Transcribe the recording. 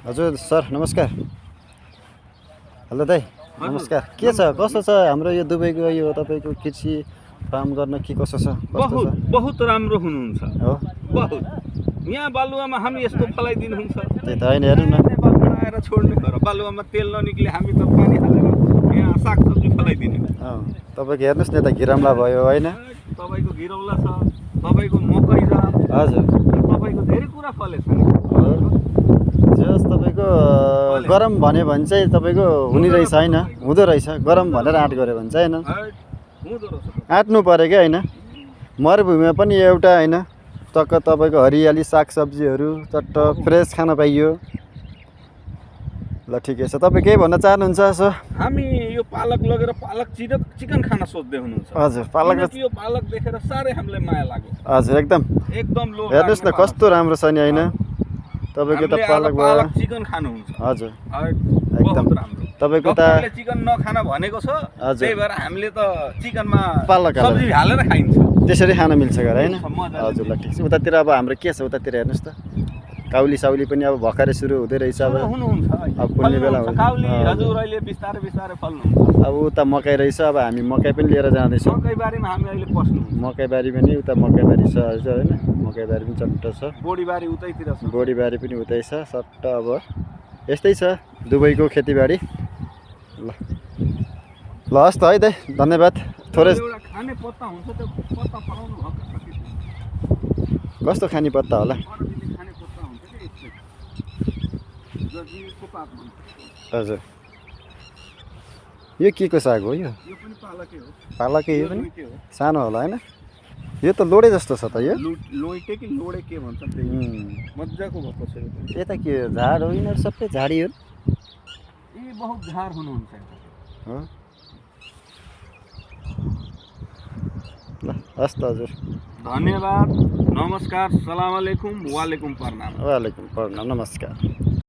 हजुर सर नमस्कार। हेलो दाइ नमस्कार। के छ कसो छ हाम्रो यो दुबईको यो तपाईको कृषि फार्म गर्न के कसो छ कस्तो छ? बहुत राम्रो हुनुहुन्छ हो बहुत। यहाँ बालुवामा हामी यस्तो फलाइदिनुहुन्छ त्यही त हैन हेर्नु न नेपाल बनाएर छोड्ने हो र बालुवामा तेल ननिक्ले हामी त पानी हालेर यहाँ सागसब्जी फलाइदिने। तपाईको हेर्नुस् न यता घिरमला भयो हैन? तपाईको घिरौला छ, तपाईको मकै छ, हजुर तपाईको धेरै कुरा फलेछ। जस तपाईको गरम भन्यो भने चाहिँ तपाईको हुने रहेछ हैन? हुँदो रहेछ गरम भनेर आँट गर्यो भने चाहिँ हैन? हुँदो रहेछ। आँट्नु पर्यो क्या हैन? मरुभूमिमा पनि एउटा हैन टक्क तपाईको हरियाली सागसब्जीहरू चट्ट फ्रेस खान पाइयो। ल ठिकै छ। तपाईँ केही भन्न चाहनुहुन्छ सर? हामी यो पालक लगेर पालक चिकन खान सोच्दै हुनुहुन्छ। हजुर पालक यो पालक देखेर साह्रै हामीलाई माया लाग्यो। हजुर एकदम लो हेर्नुस् न कस्तो राम्रो छ नि हैन? तपाईको त पालक चिकन खानुहुन्छ। हजुर एकदम राम्रो। तपाईको त चिकन नखान भनेको छ, त्यही भएर हामीले त चिकनमा पालक सब्जी हालेर खाइन्छ। त्यसरी खान मिल्छ गरे हैन? हजुर ल ठिक छ। उतातिर अब हाम्रो के छ उतातिर हेर्नुस् त काउली साउली पनि अब भर्खरै सुरु हुँदै रहेछ अब फल्ने बेला हो। काउली हजुर अहिले बिस्तारै बिस्तारै फल्नुहुन्छ। अब उता मकै रहेछ अब हामी मकै पनि लिएर जाँदैछौँ। मकैबारीमा हामी अहिले पस्नु। मकैबारी पनि उता मकैबारी छ हजुर हैन? मकैबारी पनि चट्ट छ। बोडीबारी उतैतिर छ। बोडीबारी पनि उतै छ सट्ट। अब यस्तै छ दुबईको खेतीबारी। ल ल हस् त है दाइ धन्यवाद। थोरै एउटा खाने पत्ता हुन्छ त्यो पत्ता फलाउनु भएको छ। कस्तो खाने पत्ता होला? खाने पत्ता हुन्छ के जजिरको पात भन्छ। हजुर यो के को साग हो यो? यो पनि पालकै हो। पालकै यो पनि सानो होला हैन? यो त लोडे जस्तो छ त यो। लोइटे कि लोडे के भन्छ त्यही मज्जाको भएको छ यो। यता के झाड हो यिनीहरू सबै झाडी हो? यी बहुत झार हुनुहुन्छ हो। ल हस् त हजुर धन्यवाद। नमस्कार। सलाम अलैकुम वालेकुम प्रणाम। वालेकुम प्रणाम नमस्कार।